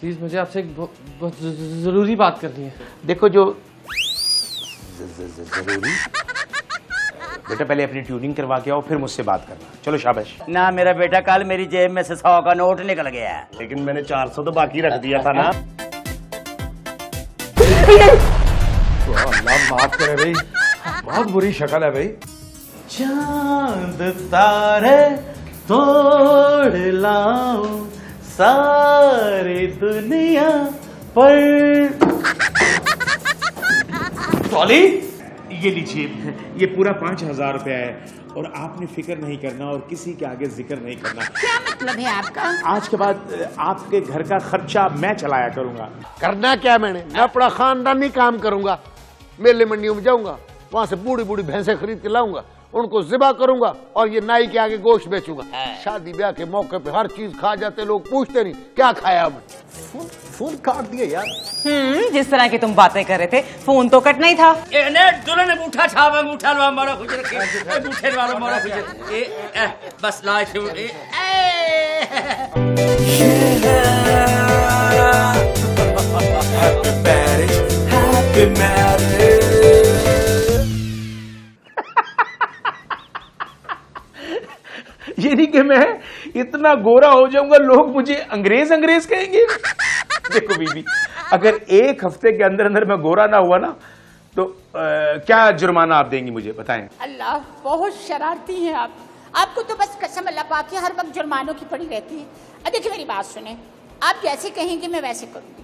Please मुझे आपसे एक बहुत जरूरी बात करनी है। देखो जो जरूरी बेटा, पहले अपनी ट्यूनिंग करवा के आओ, फिर मुझसे बात करना। चलो शाबाश। ना मेरा बेटा, कल मेरी जेब में से 100 का नोट निकल गया है। लेकिन मैंने 400 तो बाकी रख दिया था ना। अल्लाह माफ करे भाई, बहुत बुरी शक्ल है भाई। चांद तारे तोड़ लाऊं सारी दुनिया पर। टॉली, ये लीजिए, ये पूरा 5000 रुपया है और आपने फिक्र नहीं करना और किसी के आगे जिक्र नहीं करना। क्या मतलब है आपका? आज के बाद आपके घर का खर्चा मैं चलाया करूंगा। करना क्या मैं अपना खानदानी काम करूंगा। मेले मंडियों में जाऊंगा, वहां से बूढ़ी बूढ़ी भैंसें खरीद के लाऊंगा, उनको ज़िबा करूंगा और ये नाई के आगे गोश्त बेचूंगा। शादी ब्याह के मौके पे हर चीज खा जाते, लोग पूछते नहीं क्या खाया हमने। फोन काट दिया यार। जिस तरह की तुम बातें कर रहे थे, फोन तो कटना ही था। दुल्हन ने बूठा छावा, बूठा लवा मारा खुज रखे, बूठे वाला मारा खुज बस लाश ये नहीं कि मैं इतना गोरा हो जाऊंगा लोग मुझे अंग्रेज अंग्रेज कहेंगे। देखो बीबी, अगर एक हफ्ते के अंदर अंदर मैं गोरा ना हुआ ना तो क्या जुर्माना आप देंगी मुझे, बताएं। अल्लाह, बहुत शरारती हैं आप। आपको तो बस कसम अल्लाह पाक की हर वक्त जुर्मानों की पड़ी रहती है। देखिए मेरी बात सुने, आप जैसे कहेंगे मैं वैसे करूंगी।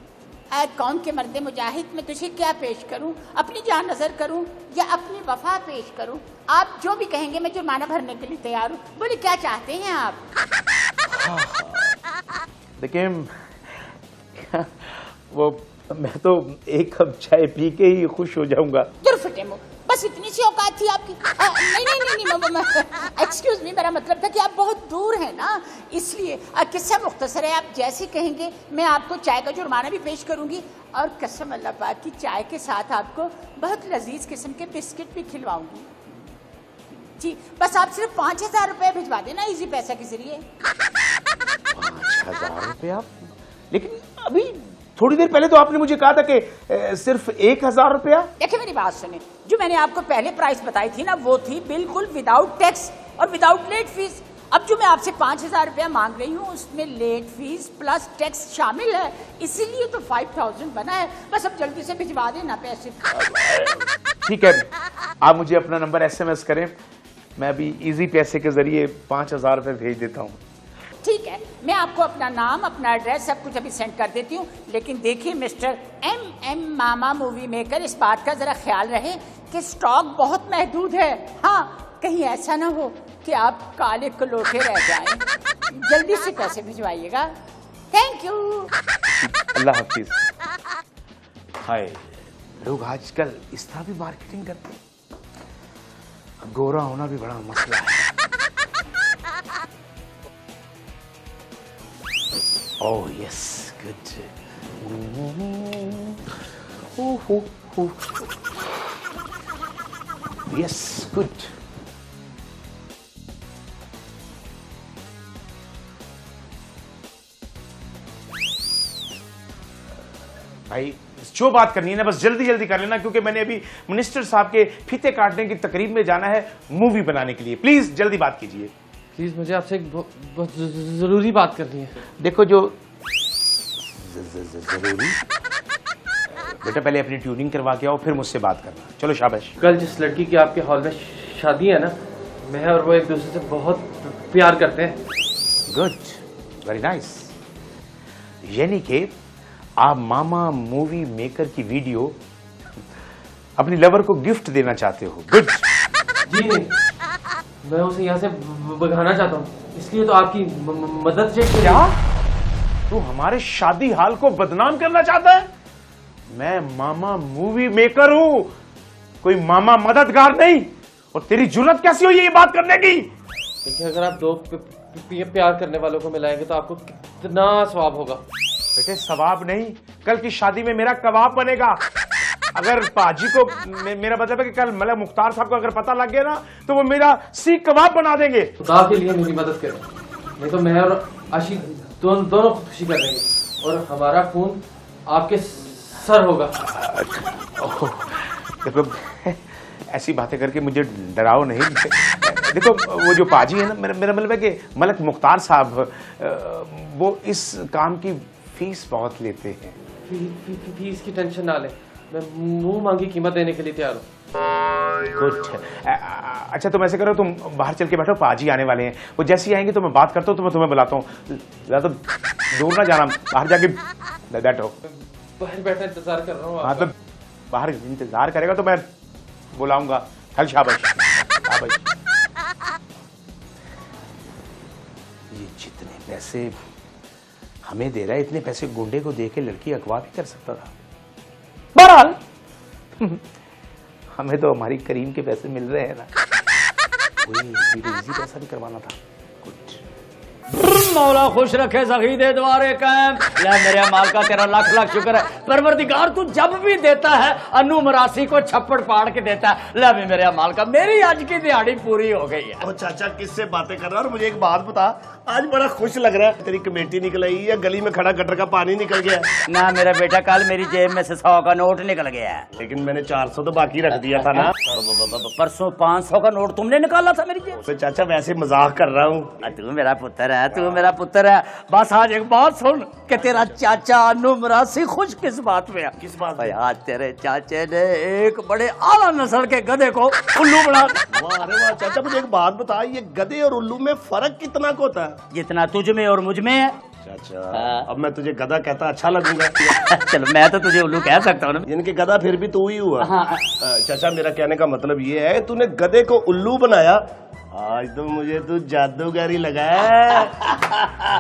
कौन के मर्दे मुजाहिद में तुझे क्या पेश करूं, अपनी जान नजर करूं या अपनी वफा पेश करूं? आप जो भी कहेंगे मैं जुर्माना भरने के लिए तैयार हूं। बोले क्या चाहते हैं आप? देखिए वो मैं तो एक कप चाय पी के ही खुश हो जाऊंगा। दुर्फटे मुंह, बस इतनी सी औकात थी आपकी? नहीं, एक्सक्यूज मी, मेरा मतलब था कि आप बहुत दूर हैं ना, इसलिए किस्सा मुख्तसर है। आप जैसे कहेंगे मैं आपको चाय का जुर्माना भी पेश करूंगी और कसम अल्लाह पाक की चाय के साथ आपको बहुत लजीज किस्म के बिस्किट भी खिलवाऊंगी जी। बस आप सिर्फ 5000 रुपये भिजवा देना इजी पैसा के जरिए। 5000 रुपया? लेकिन अभी थोड़ी देर पहले तो आपने मुझे कहा था कि सिर्फ 1000 रुपया। देखिए मेरी बात सुने, जो मैंने आपको पहले प्राइस बताई थी ना, वो थी बिल्कुल विदाउट टैक्स और विदाउट लेट फीस। अब जो मैं आपसे 5000 रुपया मांग रही हूँ उसमें लेट फीस प्लस टैक्स शामिल है, इसीलिए तो 5000 बना है। बस अब जल्दी से भिजवा देना पैसे। ठीक है, आप मुझे अपना नंबर SMS करें, मैं अभी इजी पैसे के जरिए 5000 रुपये भेज देता हूँ। ठीक है, मैं आपको अपना नाम, अपना एड्रेस, सब कुछ अभी सेंड कर देती हूँ। लेकिन देखिए मिस्टर MM मामा मूवी मेकर, इस बात का जरा ख्याल रहे कि स्टॉक बहुत महदूद है। हाँ, कहीं ऐसा ना हो कि आप काले कलोटे रह जाएं। जल्दी से पैसे भिजवाइएगा। Thank you. अल्लाह हाफिज। हाय, लोग आजकल इस तरह भी मार्केटिंग करते हैं। गोरा होना भी बड़ा मसला है। Oh yes, good. Yes, good. भाई जो बात करनी है ना बस जल्दी जल्दी कर लेना, क्योंकि मैंने अभी मिनिस्टर साहब के फीते काटने की तकरीब में जाना है मूवी बनाने के लिए। प्लीज जल्दी बात कीजिए। प्लीज मुझे आपसे एक बहुत जरूरी बात करनी है। देखो जो जरूरी बेटा, पहले अपनी ट्यूनिंग करवा के आओ, फिर मुझसे बात करना। चलो शाबाश। कल जिस लड़की की आपके हॉल में शादी है ना, मैं और वो एक दूसरे से बहुत प्यार करते हैं। Good, very nice. यानी कि आप मामा मूवी मेकर की वीडियो अपनी लवर को गिफ्ट देना चाहते हो। गुड। जी नहीं, मैं उसे यहाँ से भगाना चाहता हूँ, इसलिए तो आपकी मदद चाहिए। क्या तू हमारे शादी हाल को बदनाम करना चाहता है? मैं मामा मूवी मेकर हूँ, कोई मामा मददगार नहीं। और तेरी जुर्रत कैसी हुई ये बात करने की? देखिए, अगर आप दो प्यार करने वालों को मिलाएंगे तो आपको कितना सवाब होगा। बेटे सवाब नहीं, कल की शादी में मेरा कबाब बनेगा। अगर पाजी को मेरा मतलब है कि कल मलक मुख्तार साहब को अगर पता लग गया ना तो वो मेरा सीख कबाब बना देंगे। खुदा के लिए मेरी मदद करें, नहीं तो मैं और आशी दोनों खुदकुशी कर देंगे। और हमारा खून आपके सर होगा। ओह, देखो ऐसी बातें करके मुझे डराओ नहीं। देखो वो जो पाजी है ना, मेरा मतलब है कि मलक मुख्तार साहब वो इस काम की फीस बहुत लेते हैं। फीस की टेंशन ना ले, मैं मुंह मांगी कीमत देने के लिए तैयार हूँ। गुड। अच्छा तुम ऐसे करो, तुम बाहर चल के बैठो, पाजी आने वाले हैं। वो जैसे ही आएंगे तो मैं बात करता हूँ, तो मैं तुम्हें बुलाता हूँ। ज़्यादा दूर ना जाना, बाहर जाके बैठो। बाहर बैठा इंतजार कर रहा हूँ। हाँ तो बाहर इंतजार करेगा तो मैं बुलाऊंगा। चल शाबाश शाबाश। ये जितने पैसे हमें दे रहा है, इतने पैसे गुंडे को दे के लड़की अगवा भी कर सकता था। बहरहाल हमें तो हमारी करीम के पैसे मिल रहे हैं ना, वही इजी पैसा भी करवाना था। कुछ मौला खुश रखे ज़हीदे द्वारे कायम। ले मेरे माल का तेरा लाख लाख शुक्र है परवरदिगार, तू जब भी देता है अनु मरासी को छप्पड़ पाड़ के देता है। ले भी मेरे माल का, मेरी आज की दिहाड़ी पूरी हो गई है। ओ चाचा किससे बातें कर रहा है? और मुझे एक बात बता, आज बड़ा खुश लग रहा है। तेरी कमेटी निकल आई या गली में खड़ा गटर का पानी निकल गया? ना मेरा बेटा, कल मेरी जेब में से 100 का नोट निकल गया है। लेकिन मैंने 400 तो बाकी रख दिया था ना। परसों 500 का नोट तुमने निकाला था मेरी जेब तो चाचा वैसे मजाक कर रहा हूँ। तू मेरा पुत्र है, तू मेरा पुत्र है। बस आज एक बात सुन कि तेरा चाचा अनु मरासी खुश किस बात में है? किस बात भाई आज तेरे चाचे ने एक बड़े आला नस्ल के गधे को उल्लू बना। वाह अरे वाह चाचा, मुझे एक बात बता, ये गधे और उल्लू में फर्क कितना को होता है? जितना तुझ में और मुझ में है। चाचा अब मैं तुझे गधा कहता अच्छा लगूंगा? चलो मैं तो तुझे उल्लू कह सकता हूँ ना। इनके गधा फिर भी तू ही हुआ। हाँ। चाचा मेरा कहने का मतलब ये है, तूने गधे को उल्लू बनाया, आज तो मुझे तू जादूगरी लगा है।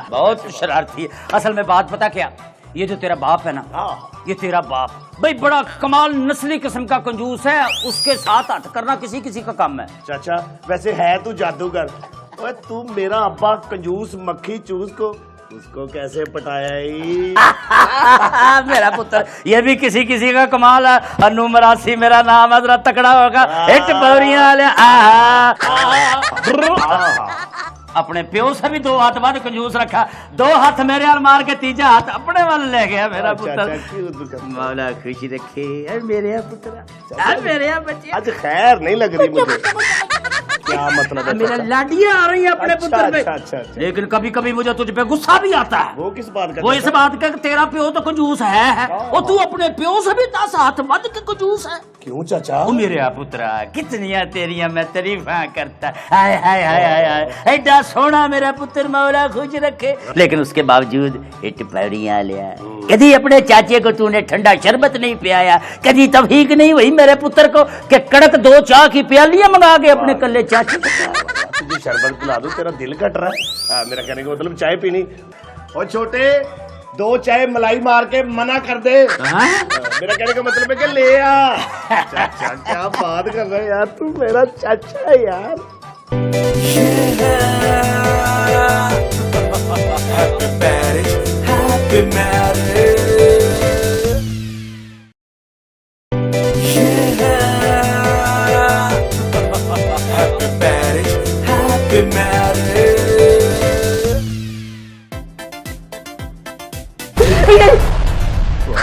बहुत शरारती है। असल में बात पता क्या, ये जो तेरा बाप है ना, ये तेरा बाप भाई बड़ा कमाल नस्ली किस्म का कंजूस है। उसके साथ हट करना किसी किसी का काम है। चाचा वैसे है तू जादूगर। ओए तू मेरा अब्बा कंजूस मक्खी चूस को उसको कैसे पटाया ही? मेरा पुत्र, ये भी किसी किसी का कमाल है। अनु मरासी मेरा नाम है, जरा तकड़ा होगा। हिट बौरियां ले अपने प्यो से भी 2 हाथ बाद कंजूस रखा, 2 हाथ मेरे और मार के तीजा हाथ अपने वाले ले गया मेरा पुत्र। मौला खुशी रखे। अरे मेरे पुत्र, अरे मेरे बच्चे। आज खैर नहीं लग रही मुझे। क्या मतलब है? मेरा लाडियां आ रही है अपने पुत्र पे। अच्छा। लेकिन कभी कभी मुझे तुझ पे गुस्सा भी आता है। वो किस बात का? वो इस बात का तेरा प्यो तो कंजूस है और तू अपने प्यो से भी 10 हाथ बद के कंजूस है। क्यों चाचा? ओ मेरे पुत्रा, कितनियां तेरियां मैं तारीफां करता। हाय हाय हाय हाय हाय, एडा सोना मेरा पुत्र, मौला खुश रखे। लेकिन उसके बावजूद इट पैड़ियां लिया। कभी अपने चाचे को तूने ठंडा शरबत नहीं पियाया, कभी तौफीक नहीं हुई मेरे पुत्र को कि कड़क 2 चाय की प्यालियां मंगा के अपने कल्ले चाचे तुझे शरबत पिला दूं, तेरा दिल कट रहा है। मेरा कहने का मतलब चाय पीनी। और छोटे 2 चाय मलाई मार के मना कर दे। मेरा कहने का मतलब है कि ले आ। चाचा क्या बात कर रहा है यार, तू मेरा चाचा है यार।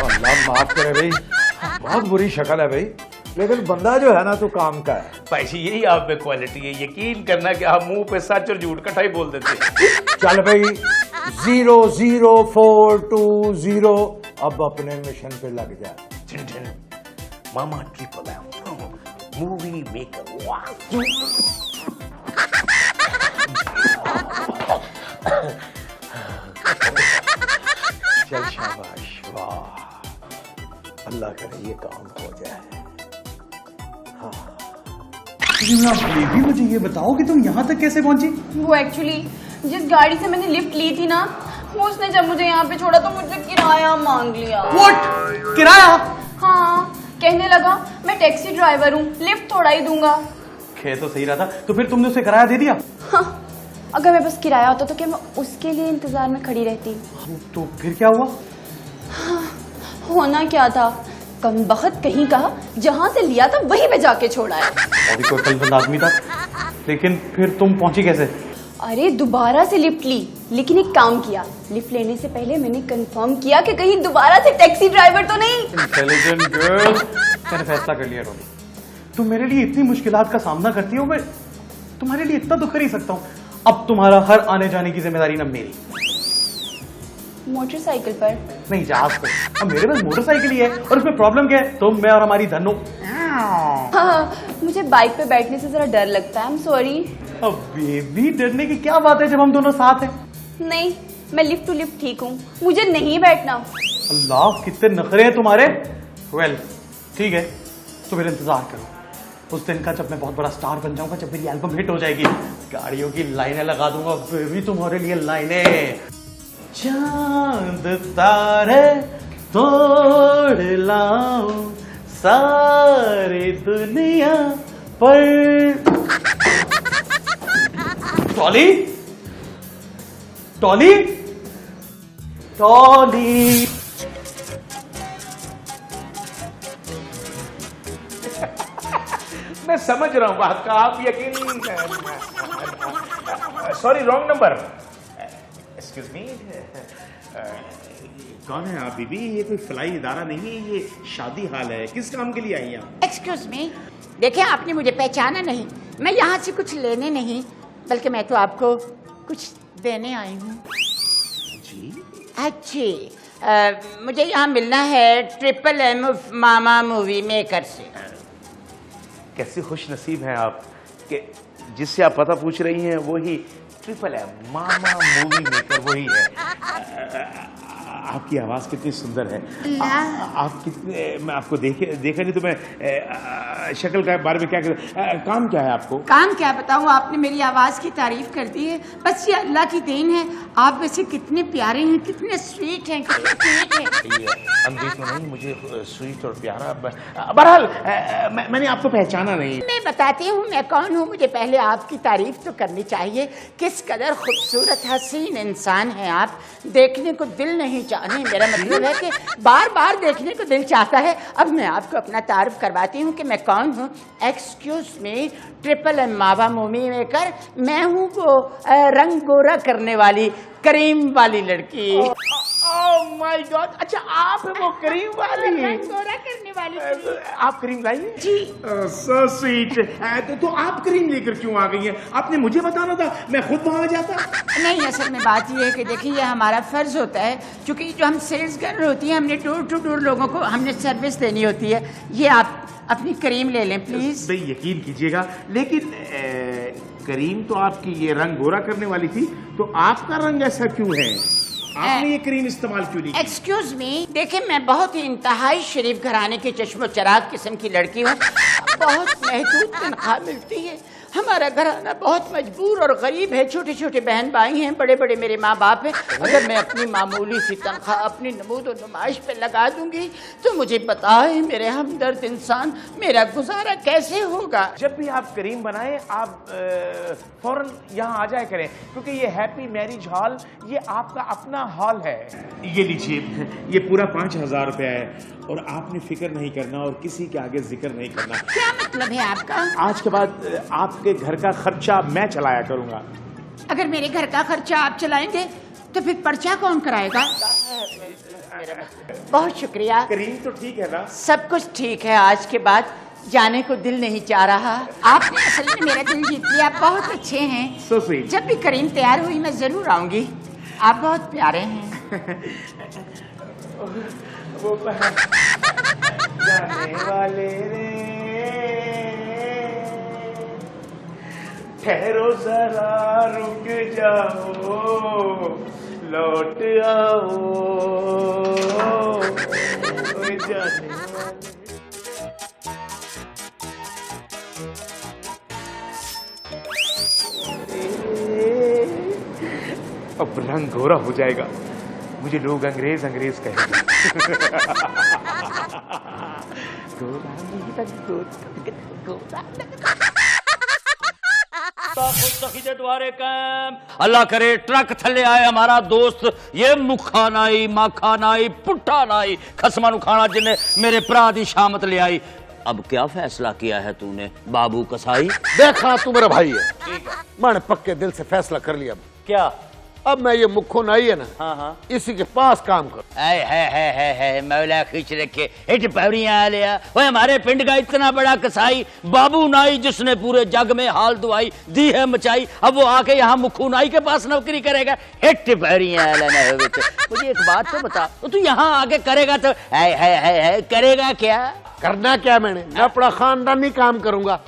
अल्लाह माफ करे भाई, बहुत बुरी शक्ल है भाई, लेकिन बंदा जो है ना तो काम का है। भाई जी यही आप में क्वालिटी है, यकीन करना कि आप मुंह पे सच और झूठ इकट्ठा ही बोल देते हैं। चल भाई 00420 अब अपने मिशन पे लग जा। मामा ट्रिपल एम मूवी मेकर। चल शाबाश, वाह अल्लाह करे ये काम हो जाए। बेबी मुझे ये बताओ कि तुम यहाँ तक कैसे पहुंची? वो एक्चुअली जिस गाड़ी से मैंने लिफ्ट ली थी ना, वो उसने जब मुझे यहाँ पे छोड़ा तो मुझसे किराया मांग लिया। What? किराया? हाँ, कहने लगा मैं टैक्सी ड्राइवर हूँ, लिफ्ट थोड़ा ही दूंगा। कह तो सही रहा था, तो फिर तुमने उसे किराया दे दिया? हाँ, अगर मेरे पास किराया होता तो क्या मैं उसके लिए इंतजार में खड़ी रहती? तो फिर क्या हुआ? हाँ, होना क्या था, कम बखत कहीं का, जहाँ से लिया था वहीं पे जाके छोड़ा है। और कोई कलबंद आदमी था, लेकिन फिर तुम पहुंची कैसे? अरे दोबारा से लिफ्ट ली, लेकिन एक काम किया, लिफ्ट लेने से पहले मैंने कंफर्म किया कि कहीं दोबारा से टैक्सी ड्राइवर तो नहीं। इंटेलिजेंट गर्ल, मैंने फैसला कर लिया टॉली, तुम मेरे लिए इतनी मुश्किलात का सामना करती हो, मैं तुम्हारे लिए इतना तो कर ही सकता हूँ। अब तुम्हारा हर आने जाने की जिम्मेदारी ना मेरी। मोटरसाइकिल पर नहीं, जहाज पे। अब मेरे पास मोटरसाइकिल ही है, और उसमें प्रॉब्लम क्या है, तुम मैं और हमारी धनो। हाँ, मुझे बाइक पे बैठने से जरा डर लगता है, आई एम सॉरी। अब बेबी, डरने की क्या बात है जब हम दोनों साथ हैं। नहीं, मैं लिफ्ट टू लिफ्ट ठीक हूँ, मुझे नहीं बैठना। अल्लाह, कितने नखरे हैं तुम्हारे। वेल, ठीक है, तो फिर इंतजार करो उस दिन का जब मैं बहुत बड़ा स्टार बन जाऊंगा, जब मेरी एल्बम हिट हो जाएगी। गाड़ियों की लाइनें लगा दूंगा बेबी तुम्हारे लिए लाइनें। चांद तारे तोड़ लाऊं सारी दुनिया पर। टॉली, टॉली, टॉली। मैं समझ रहा हूँ बात का, आप यकीन। Sorry, wrong number. Excuse me, कौन है आप बीबी? ये कोई फलाई इदारा नहीं है, ये शादी हाल है। किस काम के लिए आई हैं आप? एक्सक्यूज मी, देखिए आपने मुझे पहचाना नहीं। मैं यहाँ से कुछ लेने नहीं, बल्कि मैं तो आपको कुछ देने आई हूँ। जी? अच्छी, मुझे यहाँ मिलना है ट्रिपल एम मामा मूवी मेकर से। कैसे खुश नसीब हैं आप कि जिससे आप पता पूछ रही हैं वही ट्रिपल एम मामा मूवी मेकर वही है। आपकी आवाज कितनी सुंदर है। आप कितने, मैं आपको देखा नहीं तो मैं शक्ल के बारे में क्या काम क्या है आपको? काम क्या बताऊँ, आपने मेरी आवाज की तारीफ कर दी है, बस ये अल्लाह की देन है। आप वैसे कितने प्यारे हैं, कितने स्वीट हैं, कितने क्यूट हैं। अंधे तो नहीं, मुझे स्वीट और प्यारा। बहरहाल मैंने आपको पहचाना नहीं। मैं बताती हूँ मैं कौन हूँ। मुझे पहले आपकी तारीफ तो करनी चाहिए। किस कदर खूबसूरत हसीन इंसान हैं आप, देखने को दिल नहीं चाहने। मेरा मतलब है कि बार बार देखने को दिल चाहता है। अब मैं आपको अपना तारुफ करवाती हूँ कि मैं कौन हूँ। एक्सक्यूज मी, ट्रिपल एम मावा मूवी मेकर, मैं हूँ वो रंग गोरा करने वाली करीम वाली लड़की। ओह माय गॉड, अच्छा आप वो करीम वाली? रंग गोरा करने वाली आप करीम लाई हैं? जी। So sweet. तो आप करीम लेकर क्यों आ गई हैं? आपने मुझे बताना था, मैं खुद वहां जाता। नहीं, असल में बात यह है कि देखिए ये हमारा फर्ज होता है, क्योंकि जो हम सेल्स गर्ल होती हैं, हमने डोर टू डोर लोगों को हमने सर्विस देनी होती है। ये आप अपनी करीम ले लें प्लीज। भाई यकीन कीजिएगा, लेकिन करीम तो आपकी ये रंग गोरा करने वाली थी, तो आपका रंग ऐसा क्यों है? आपने ये क्रीम इस्तेमाल क्यों नहीं? एक्सक्यूज मी, देखिए मैं बहुत ही इंतहाई शरीफ घराने की चश्मो चराग किस्म की लड़की हूँ। बहुत महदूद तनख्वाह मिलती है। हमारा घराना बहुत मजबूर और गरीब है। छोटे छोटे बहन भाई हैं, बड़े बड़े मेरे माँ बाप हैं। अगर मैं अपनी मामूली सी तनख्वाह अपनी नमूद और नुमाइश पे लगा दूंगी तो मुझे बताए मेरे हमदर्द इंसान, मेरा गुजारा कैसे होगा? जब भी आप करीम बनाएं, आप फौरन यहाँ आ जाया करें, क्योंकि ये हैप्पी मैरिज हॉल ये आपका अपना हॉल है। ये लीजिए, ये पूरा 5,000 रुपया है, और आपने फिक्र नहीं करना और किसी के आगे जिक्र नहीं करना। क्या मतलब है आपका? आज के बाद आपके घर का खर्चा मैं चलाया करूंगा। अगर मेरे घर का खर्चा आप चलाएंगे तो फिर पर्चा कौन कराएगा? बहुत शुक्रिया। करीम तो ठीक है ना? सब कुछ ठीक है। आज के बाद जाने को दिल नहीं चाह रहा। आपने असल में मेरा दिल जीत लिया। आप बहुत अच्छे हैं। So sweet। जब भी करीम तैयार हुई मैं जरूर आऊंगी। आप बहुत प्यारे हैं। वो जाने वाले रे, ठहरो जरा रुक जाओ, लौट आओ, जाने वाले। अब रंग गोरा हो जाएगा, मुझे लोग अंग्रेज अंग्रेज कहेंगे। अल्लाह करे ट्रक थले आए हमारा दोस्त, ये मुखा नाई माखा नाई पुट्ठा नाई खसमा नु खाना जिन्हें मेरे भरा दी शामत ले आई। अब क्या फैसला किया है तूने बाबू कसाई? देखा तू मेरा भाई है, मैंने पक्के दिल से फैसला कर लिया। क्या? अब मैं ये मुखो नाई है ना, हाँ इसी के पास काम कर। है मौला खुश रखे। हिट पौड़ियां लिया वो हमारे पिंड का इतना बड़ा कसाई बाबू नाई जिसने पूरे जग में हाल दुआई दी है मचाई, अब वो आके यहाँ मुखू नाई के पास नौकरी करेगा। हिट पौड़ियां लेना होगा तो मुझे एक बात तो बता, तो तू यहाँ आके करेगा तो है करेगा क्या? करना क्या मैं अपना खानदानी काम करूंगा।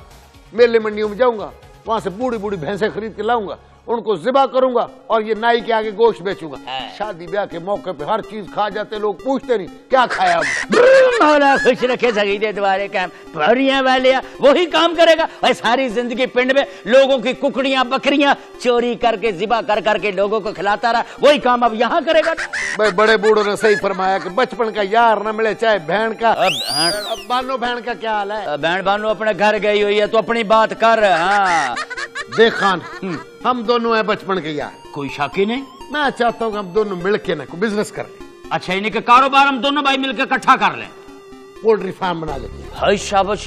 मेले मंडियों में जाऊंगा, वहां से बूढ़ी बूढ़ी भैंसें खरीद के लाऊंगा, उनको ज़िबा करूंगा और ये नाई के आगे गोश्त बेचूंगा। शादी ब्याह के मौके पे हर चीज खा जाते, लोग पूछते नहीं क्या खाया हमने। मौला खुश रखे सगीदे तुम्हारे काम पौड़ियां वाले वही काम करेगा। और सारी जिंदगी पिंड में लोगों की कुकड़ियां बकरियां चोरी करके ज़िबा कर करके लोगों को खिलाता रहा, वही काम अब यहाँ करेगा। भाई बड़े बूढ़ों ने सही फरमाया कि बचपन का यार न मिले चाहे बहन का। अब बानो बहन का क्या हाल है? बहन बानो अपने घर गई हुई है तो अपनी बात कर। हाँ देख खान, हम दोनों हैं बचपन के यार, कोई शाकी नहीं। मैं चाहता हूँ कि हम दोनों मिलके ना कोई बिजनेस कर लें। अच्छा इन्हीं का कारोबार हम दोनों भाई मिलकर इकट्ठा कर लें। पोल्ट्री फार्म बना लेते हैं। हाय शाबाश,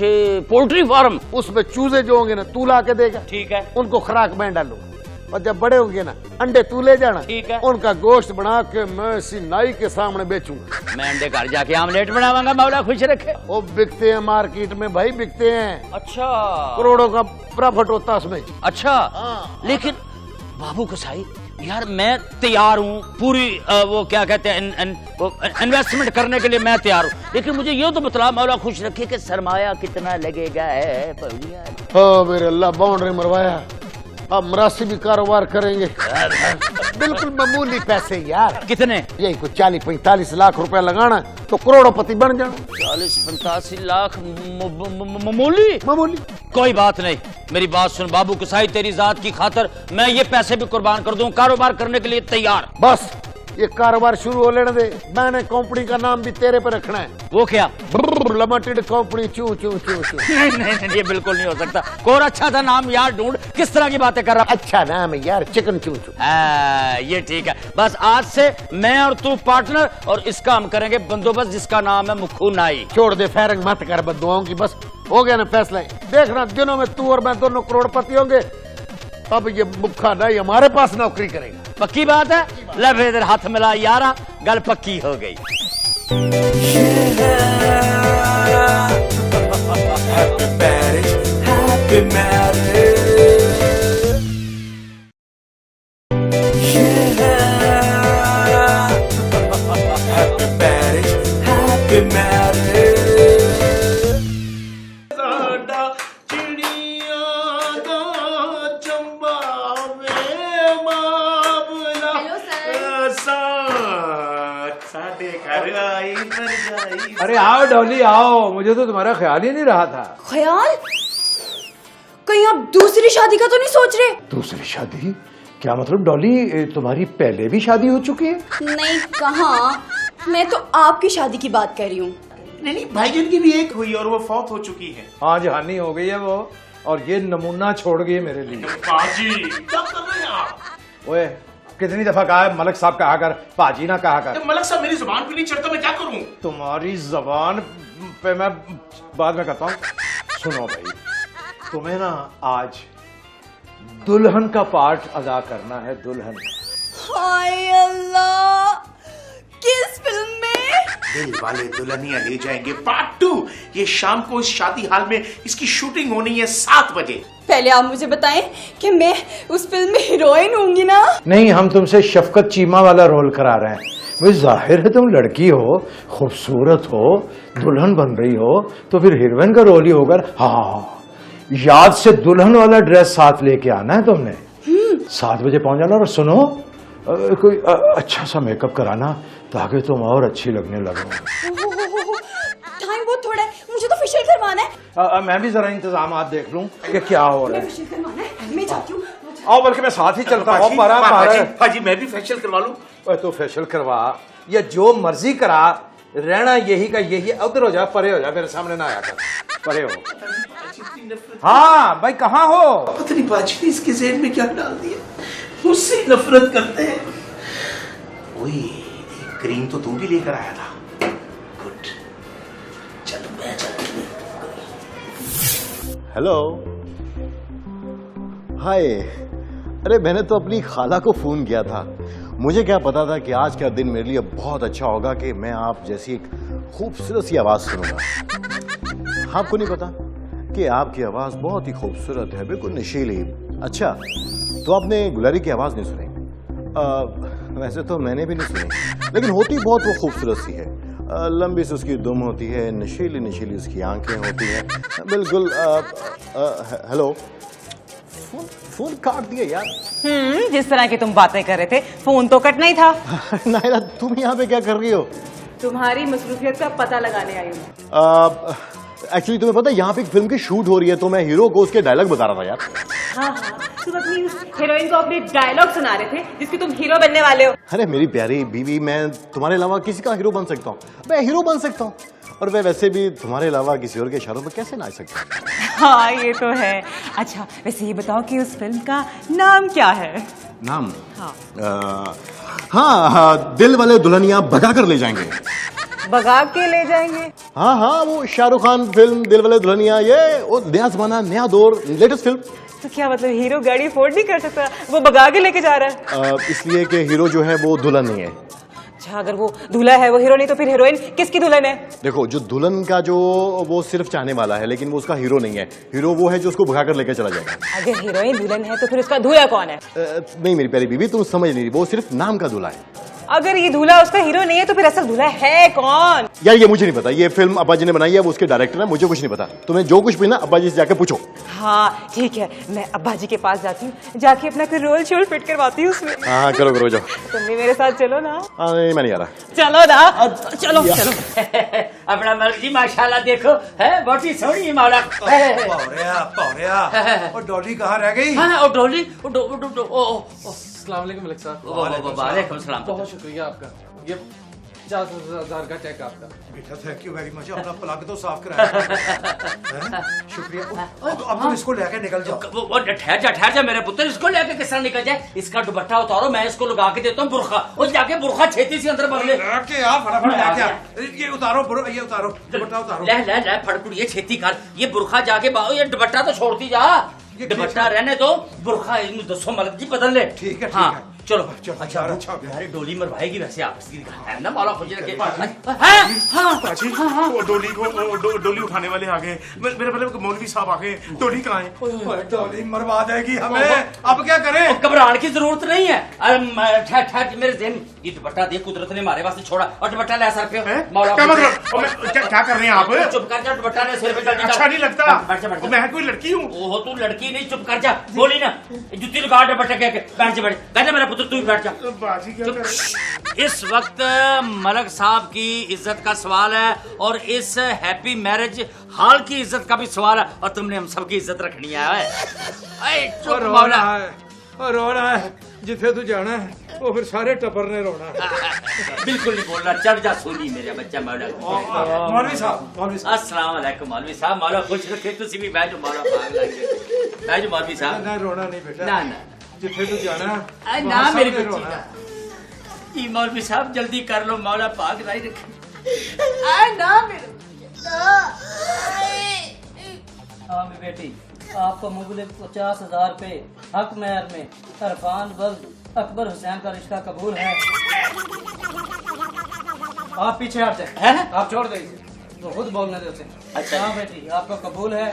पोल्ट्री फार्म। उसमें चूजे जो होंगे ना तू ला के देगा, ठीक है। उनको खुराक मैं डालूंगा, और जब बड़े होंगे ना अंडे तू ले जाना, ठीक है। उनका गोश्त बना के मैं इसी नाई के सामने बेचूंगा। मैं अंडे घर जाके आमलेट बनावांगा, मौला खुश रखे। वो बिकते हैं मार्केट में भाई, बिकते हैं। अच्छा करोड़ों का प्रॉफिट होता है उसमें। अच्छा लेकिन बाबू कसाई यार मैं तैयार हूँ पूरी वो क्या कहते हैं इन्वेस्टमेंट करने के लिए मैं तैयार हूँ, लेकिन मुझे ये तो बतला मौला खुश रखे कि सरमाया कितना लगेगा है? हाँ मेरे अल्लाह, बाउंड्री मरवाया। अब मरासी भी कारोबार करेंगे। बिल्कुल मामूली पैसे यार। कितने? यही कुछ 40-45 लाख रुपया लगाना तो करोड़पति बन जाना। 40-85 लाख मामूली? मामूली कोई बात नहीं, मेरी बात सुन बाबू कसाई, तेरी जात की खातर मैं ये पैसे भी कुर्बान कर दूं, कारोबार करने के लिए तैयार। बस ये कारोबार शुरू हो लेने दे, मैंने कंपनी का नाम भी तेरे पे रखना है। वो क्या? लिमिटेड कंपनी चू चू चू चू। नहीं, ये बिल्कुल नहीं हो सकता। कोई अच्छा था नाम यार ढूंढ, किस तरह की बातें कर रहा? अच्छा नाम है यार, चिकन चू चू। ये ठीक है, बस आज से मैं और तू पार्टनर, और इसका हम करेंगे बंदोबस्त जिसका नाम है मुखू नाई। छोड़ दे फायरिंग मत कर बदुआओं की, बस हो गया ना फैसला। देखना दिनों में तू और मैं दोनों करोड़पति होंगे, अब ये मुखा नाई हमारे पास नौकरी करेगा। पक्की बात है? ले फिर इधर हाथ मिला यारा, गल पक्की हो गई। अरे आओ डॉली आओ, मुझे तो तुम्हारा ख्याल ही नहीं रहा था। ख्याल? कहीं आप दूसरी शादी का तो नहीं सोच रहे? दूसरी शादी? क्या मतलब डॉली, तुम्हारी पहले भी शादी हो चुकी है? नहीं कहाँ, मैं तो आपकी शादी की बात कर रही हूँ। नहीं, भाईजान की भी एक हुई और वो फौत हो चुकी है। हाँ जहानी हो गई है वो, और ये नमूना छोड़ गई मेरे लिए। पाजी क्या कर रहे हैं आप? ओए कितनी दफा कहा है मलक साहब कहा कर, पाजी ना कहा कर। मलक साहब मेरी जुबान पे नहीं चढ़ता, मैं क्या करूं? तुम्हारी जबान पे मैं बाद में कहता हूँ। सुनो भाई, तुम्हें ना आज दुल्हन का पार्ट अदा करना है, दुल्हन। हाय अल्लाह, किस फिल्म में? दिल वाले दुल्हनिया ले जाएंगे पार्ट 2। ये शाम को इस शादी हाल में इसकी शूटिंग होनी है 7 बजे। पहले आप मुझे बताएं कि मैं उस फिल्म में हीरोइन होंगी ना? नहीं, हम तुमसे शफकत चीमा वाला रोल करा रहे हैं। भाई जाहिर है तुम लड़की हो, खूबसूरत हो, दुल्हन बन रही हो, तो फिर हीरोइन का रोल ही होगा। हाँ याद से दुल्हन वाला ड्रेस साथ लेके आना है तुमने। 7 बजे पहुंच जाना, और सुनो कोई अच्छा सा मेकअप कराना ताकि तुम और अच्छी लगने लगो। टाइम बहुत थोड़ा है, मुझे तो फेशियल करवाना है। मैं भी जरा इंतजामात देख लूं कि क्या हो रहा है। फेशियल करवाना है, मैं जाती हूँ। आओ, बल्कि मैं साथ ही चलता हूँ। पाजी मैं भी फेशियल करवा लूं। तो फेशियल करवा या जो मर्जी करा, रहना यही का यही। उधर हो जा, परे हो जा, मेरे सामने ना आया कर, परे हो। हाँ भाई कहाँ हो? पता नहीं पाजी ने इसके ज़हन में क्या डाल दिया, मुझसे नफरत करते हैं। ओए क्रीम तो तू भी लेकर आया था। गुड, चल मैं चलती हूँ। हेलो, हाय। अरे मैंने तो अपनी खाला को फोन किया था। मुझे क्या पता था कि आज का दिन मेरे लिए बहुत अच्छा होगा कि मैं आप जैसी एक खूबसूरत सी आवाज सुनूंगा। आपको नहीं पता कि आपकी आवाज बहुत ही खूबसूरत है, बिल्कुल नशीली। अच्छा, तो आपने गुलारी की आवाज नहीं सुनी? वैसे तो मैंने भी नहीं सुनी, लेकिन होती बहुत वो खूबसूरत सी है। लंबी सी उसकी दुम होती है, नशीली नशीली उसकी आंखें होती हैं, बिल्कुल। हेलो, फोन काट दिया यार। जिस तरह की तुम बातें कर रहे थे, फोन तो कटना ही था। नायरा, तुम यहाँ पे क्या कर रही हो? तुम्हारी मसरूफियत का पता लगाने आई हूँ। एक्चुअली तुम्हें पता है यहाँ पे एक फिल्म की शूट हो रही है, तो मैं हीरो को उसके डायलॉग बता रहा था यार। हाँ, तुम अपनी उस हीरोइन को अपने डायलॉग सुना रहे थे जिसके तुम हीरो बनने वाले हो। अरे मेरी प्यारी बीवी, मैं तुम्हारे अलावा किसी का हीरो बन सकता हूँ? मैं हीरो बन सकता हूँ, और मैं वैसे भी तुम्हारे अलावा किसी और के इशारों पर कैसे नाच सकता हूँ? हाँ, ये तो है। अच्छा, वैसे ये बताओ कि उस फिल्म का नाम क्या है? नाम? हाँ, हाँ, दिल वाले दुल्हनिया भगा कर ले जाएंगे। भगा के ले जाएंगे? हाँ हाँ, वो शाहरुख खान फिल्म दिल वाले दुल्हनिया, ये वो नया जमाना, नया दौर, लेटेस्ट फिल्म। तो क्या मतलब हीरो गाड़ी अफोर्ड नहीं कर सकता, वो भगा के लेके जा रहा है? इसलिए कि हीरो जो है वो दुल्हन नहीं है। अच्छा, अगर वो दूल्हा है वो हीरो नहीं, तो फिर हीरोइन किसकी दुल्हन है? देखो, जो दुल्हन का जो वो सिर्फ चाहने वाला है, लेकिन वो उसका हीरो नहीं है। हीरो वो है जो उसको भगा कर लेकर चला जाएगा। अगर हीरोइन दुल्हन है तो फिर उसका दूल्हा कौन है? नहीं मेरी प्यारी बीवी, तुम समझ नहीं रही, वो सिर्फ नाम का दूल्हा है। अगर ये दूल्हा उसका हीरो नहीं है तो फिर असल दूल्हा है कौन? यार ये मुझे नहीं पता, ये फिल्म अब्बा जी ने बनाई है, वो उसके डायरेक्टर है, मुझे कुछ नहीं पता। तुम्हें जो कुछ भी ना अब्बा जी से जाके पूछो। हाँ ठीक है, मैं अब्बा जी के पास जाती हूँ, जाके अपना कोई रोल शोल फिट करवाती हूँ उसमें। हाँ करो करो, जाओ। तुम भी मेरे साथ चलो ना। नहीं मैं नहीं आ रहा। चलो ना, चलो चलो। अपना मर्जी माशाल्लाह देखो है, बहुत ही सोहनी है मौला। और डॉली कहाँ रह गई? हाँ, और डोली अस्सलाम वालेकुम मलिक साहब। वालेकुम सलाम। बहुत शुक्रिया आपका, ये 50,000 का चेक आपका। बेटा थैंक यू वेरी मच, अपना प्लग तो साफ कराया। शुक्रिया। अब तुम इसको लेकर निकल जाओ। वो ठहर जा मेरे पुत्र, इसको लेके किस तरह निकल जाए? इसका दुपट्टा उतारो, मैं इसको लगा के देता हूँ बुर्खा, और जाके बुर्खा छेती से अंदर भर ले। लेके आ फटाफट, लेके आ। ये उतारो, ये उतारो, दुपट्टा उतारो। ले फड़कुड़िए छेती कर, ये बुर्खा जाके बाओ, ये दुपट्टा तो छोड़ती जा। दुपट्टा रहने दो, बुर्खा दसो मलक जी बदल ले। ठीक है, हाँ, ठीक है। चलो। अच्छा यार डोली मरवाएगी वैसे आप है ना, मौला खुद रखे। वो डोली उठाने वाले आ गए, मेरे मतलब मौलवी साहब आ गए। डोली कहाँ है? डॉली मरवा देगी हमें, अब क्या करें? घबराने की जरूरत नहीं है। ठहर मेरे ज़हन, ये दुपट्टा देख कुदरत ने हमारे वास्ते छोड़ा, और दुपट्टा ले सर पे। मौला क्या मतलब? क्या कर रहे हैं आप? चुप कर जा, दुपट्टा ने सिर पे जल्दी। अच्छा नहीं लगता? बैठ जा। मैं कोई लड़की हूँ? ओहो तू लड़की नहीं, चुप कर जा। बोली ना, जुत्ती लगा दुपट्टे के। बैठ जा मेरा पुत्र, तू भी बैठ जा। बाजी क्या कर रहे हैं? इस वक्त मलक साहब की इज्जत का सवाल है, और इस हैप्पी मैरिज हॉल की इज्जत का भी सवाल है, और तुमने हम सबकी इज्जत रखनी है। चुप मौला। रोना है, जिथे तू जाना है वो फिर सारे टब्बर ने रोना है। बिल्कुल नहीं बोलना, चढ़ जा सोनी मेरा बच्चा मौला। मौलवी साहब, अस्सलाम वालेकुम मौलवी साहब, मौला खुश रखे, तुसी भी बैठो मौला। बैठो मौलवी साहब। ना रोना नहीं बेटा, ना ना जिथे तू जाना है ना मेरी बच्ची का। जी मौलवी साहब जल्दी कर लो, मौला पाक राई रखे। ना मेरे हाँ मेरी बेटी, आपको मुबलिग 50,000 रुपए हक मेहर में इरफान वल्द अकबर हुसैन का रिश्ता कबूल है। आप पीछे हट जाए, आप छोड़ दीजिए, वो खुद बोलने दे उसे। अच्छा। हाँ बेटी, आपका कबूल है,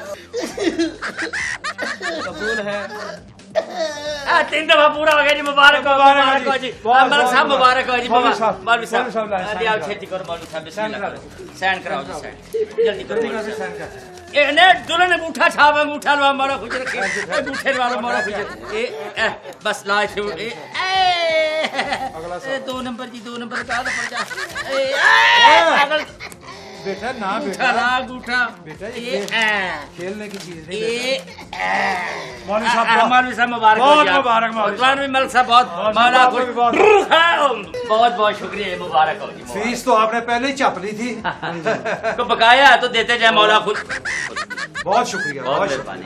कबूल है। 3 दफा पूरा हो गया जी, मुबारक हो, मुबारक हो जी मलक साहब, मुबारक हो जी। मौलवी साहब आओ, खेती करो मौलवी साहब, बिस्मिल्लाह करो, साइन कराओ जी, साइन जल्दी करो। ए ने दुल्हन अंगूठा छाप, अंगूठा लवा मौला खुश रखे, अंगूठे लवा मौला खुश रखे। ए बस लाश ए 2 नंबर जी, 2 नंबर का तो पड़ जा। बेटा ना बेटा अंगूठा बेटा, ये खेलने की चीज नहीं। मौलवी साहब मुबारक, बहुत मुबारक मलक साहब, बहुत मौला खुश, बहुत बहुत शुक्रिया, मुबारक हो जी। फीस तो आपने पहले ही छाप ली थी। तो बकाया है तो देते जाए मौला खुद। बहुत शुक्रिया, बहुत मेहरबानी,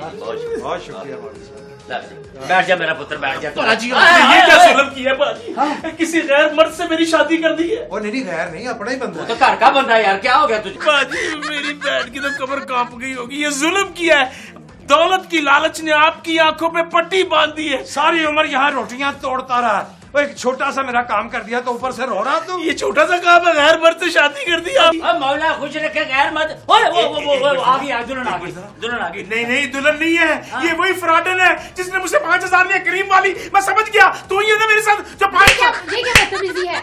बहुत शुक्रिया मौलवी साहब। बैठ जा मेरा पुत्र, बैठ जा। बाजी आपने ये क्या जुल्म किया बाजी? किसी गैर मर्द से मेरी शादी कर दी है। और नहीं गैर नहीं, अपना ही बंदा वो तो घर का बन रहा है यार, क्या हो गया तुझे? बाजी मेरी बहन की तो कमर कांप गई होगी, ये जुल्म किया है। दौलत की लालच ने आपकी आंखों पे पट्टी बांध दी है। सारी उम्र यहाँ रोटियां तोड़ता रहा, वो एक छोटा सा मेरा काम कर दिया तो ऊपर से रो रहा तू। ये छोटा सा काम है, गैर मर्द से शादी कर दी आप। अब मौला खुश रखे गैर मत। ओए वो आ गई, दुल्हन आ गई, दुल्हन आ गई। नहीं दुल्हन नहीं है, ये वही फ्रॉडन है जिसने मुझसे 5,000 लिए क्रीम वाली। मैं समझ गया, तू ही है ना मेरे साथ जो 5,000। ये क्या बदतमीजी है?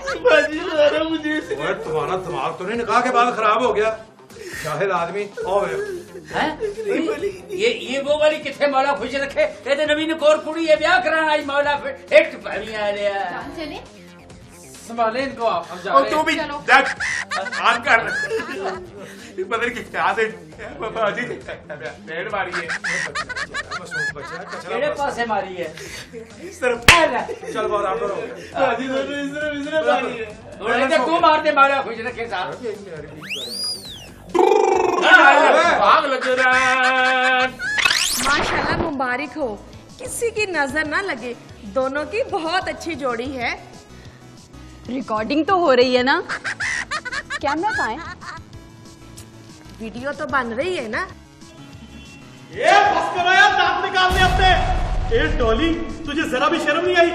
तुम्हारा दिमाग तो नहीं, निकाह के बाद खराब हो गया। जाहिल आदमी ये वो वाली किथे मौला खुश रखे, कहते नवी ने कोर कुड़ी है ब्याह कराना आई मौला फिर एक पैरियां ले आ। चले संभाले इनको आप, हम जा और रहे तू हैं। भी देख आन कर पता नहीं क्या से बाजी पेड़ मारी है। मेरे पास से मारी है इस तरफ चल बाहर आप बाजी इस तरफ मारी है। बोले तू मार दे मौला खुश रखे साहब। भाग लगे रहा। माशाल्लाह मुबारक हो, किसी की नजर ना लगे, दोनों की बहुत अच्छी जोड़ी है। रिकॉर्डिंग तो हो रही है ना? कैमरा कहाँ है? वीडियो तो बन रही है ना? ये बस करो यार, दांत निकाल दे अपने। ए डॉली, तुझे जरा भी शर्म नहीं आई?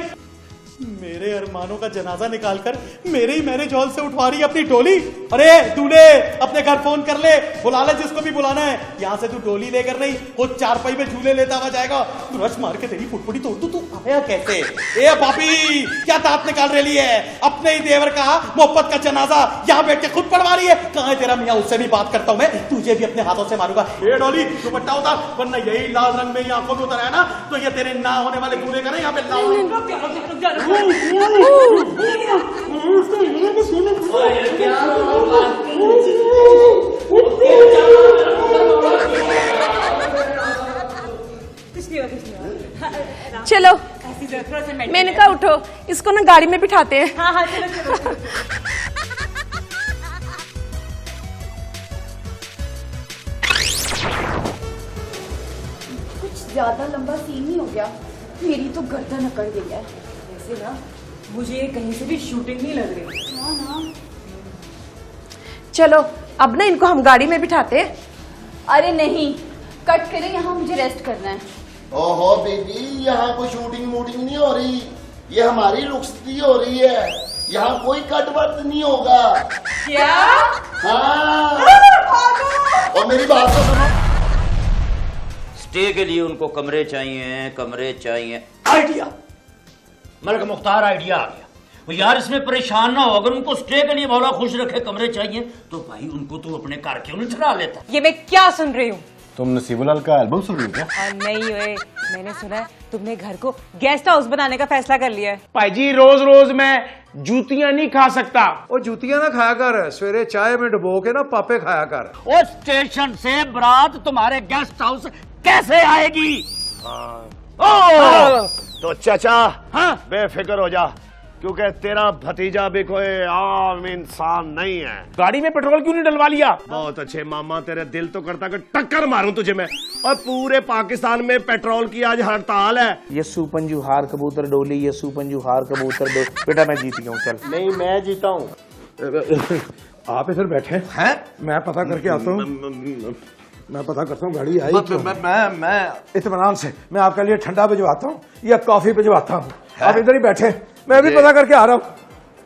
मेरे अरमानों का जनाजा निकालकर मेरे ही मैरिज हॉल से उठवा रही है अपनी डोली। अरे दूल्हे, अपने घर फोन कर ले, बुला ले जिसको भी बुलाना है। यहाँ से तू डोली लेकर नहीं, वो चारपाई में झूले लेता हुआ जाएगा। रश मार के तेरी फुटफुटी तोड़ दूं, तू आया कैसे? ए पापी, क्या दांत निकाल रही है? अपने ही देवर का मोहब्बत का जनाजा यहाँ बैठ के खुद पढ़वा रही है। कहाँ है तेरा मियाँ? उससे भी बात करता हूँ मैं, तुझे भी अपने हाथों से मारूंगा। ए डोली, दुपट्टा उतार, वरना यही लाल रंग में आंखों में उतर आया ना तो ये तेरे ना होने वाले दूल्हे का ना यहाँ पे लाल। चलो, मैंने कहा उठो, इसको ना गाड़ी में बिठाते हैं। हाँ हाँ चलो चलो। कुछ ज्यादा लंबा सीन नहीं हो गया? मेरी तो गर्दन अकड़ गई है। वैसे ना मुझे कहीं से भी शूटिंग नहीं लग रही। हाँ ना। चलो अब ना इनको हम गाड़ी में बिठाते हैं। अरे नहीं, कट करें, यहाँ मुझे रेस्ट करना है। ओहो बेबी, यहाँ कोई शूटिंग वूटिंग नहीं हो रही, ये हमारी रुखसती हो रही है। यहाँ कोई कट वट नहीं होगा। क्या? हाँ, और मेरी बात तो सुनो। स्टे के लिए उनको कमरे चाहिए, कमरे चाहिए। आइडिया मलक मुख्तार, आइडिया आ गया। वो यार इसमें परेशान ना हो, अगर उनको स्टे के लिए मौला खुश रखे कमरे चाहिए तो भाई उनको तो अपने घर क्यों नहीं ठहरा लेता। ये मैं क्या सुन रही हूँ? तुम नसीबुलाल का एल्बम सुन रही हो क्या? नहीं हुए, मैंने सुना है तुमने घर को गेस्ट हाउस बनाने का फैसला कर लिया है। भाईजी रोज रोज मैं जूतियां नहीं खा सकता। वो जूतियां ना खाया कर, सवेरे चाय में डुबो के ना पापे खाया कर। और स्टेशन से बारात तुम्हारे गेस्ट हाउस कैसे आएगी? तो चाचा, हाँ? बेफिक्र हो जा, क्योंकि तेरा भतीजा भी कोई आम इंसान नहीं है। गाड़ी में पेट्रोल क्यों नहीं डलवा लिया? बहुत अच्छे मामा, तेरे दिल तो करता कि टक्कर मारूं तुझे मैं। और पूरे पाकिस्तान में पेट्रोल की आज हड़ताल है। यस्सू पंजू हार कबूतर डोली, यस्सू पंजू हार कबूतर डोली। बेटा मैं जीत गया हूँ, चल। नहीं, मैं जीता हूँ। आप इधर बैठे हैं, मैं पता करके आता हूँ। मैं पता करता हूँ गाड़ी आई क्यों। मैं इत्मीनान से मैं आपके लिए ठंडा भिजवाता हूँ या कॉफी भिजवाता हूँ। आप इधर ही बैठे, मैं भी पता करके आ रहा हूँ।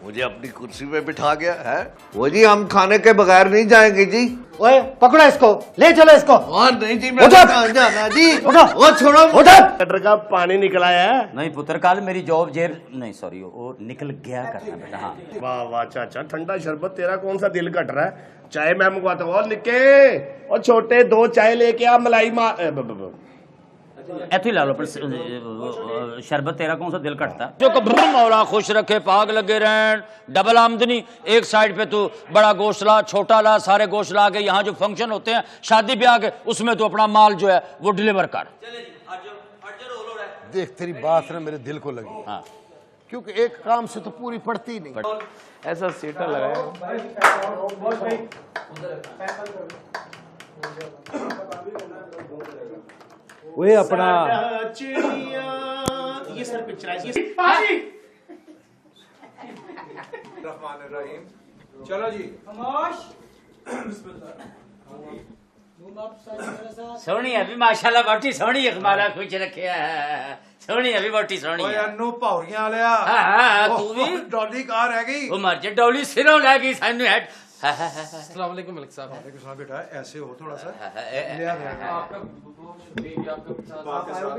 मुझे अपनी कुर्सी पे बिठा गया है वो जी। हम खाने के बगैर नहीं जाएंगे जी। ओए पकड़ो इसको, ले चलो इसको। और नहीं जी, मैं कहाँ जाना जी। वो छोड़ो, कटर का पानी निकला है। नहीं पुत्र, कल मेरी जॉब जेल नहीं, सॉरी वो निकल गया करना बेटा। हाँ वाह वाह चाचा, ठंडा शरबत, तेरा कौन सा दिल कट रहा है? चाय मैं मंगवाता हूँ। और निके और छोटे 2 चाय लेके आ, मलाई ऐसे ला लो, पर शरबत तेरा कौन सा दिल कटता? जो कब्र मौला खुश रखे, पाग लगे रहन, डबल आमदनी। एक साइड पे तू बड़ा गोश्त ला, छोटा ला, सारे गोश्त ला के यहाँ जो फंक्शन होते हैं शादी ब्याह के, उसमें तो अपना माल जो है वो डिलीवर कर। देख तेरी बात ना मेरे दिल को लगी। हाँ, क्योंकि एक काम से तो पूरी पड़ती नहीं। ऐसा सीटा लगाया। वे अपना ये सर पिक्चराइज। चलो जी, सोहनी अभी माशाल्लाह बड़ी सोहनी अखबारा खुश रखे है सोहनी अभी बड़ी सोहनी ਓਏ है ਅੰਨੂ ਭੌਰੀਆਂ ਵਾਲਿਆ हाँ, तू भी ਡੌਲੀ ਕਾਰ ਰਹਿ ਗਈ वो मर जा डोली सिरों लगी सानू है अस्सलाम वालेकुम मलिक साहब। वालेकुम सलाम बेटा ऐसे हो थोड़ा सा आपका बहुत शुक्रिया, आपका साथ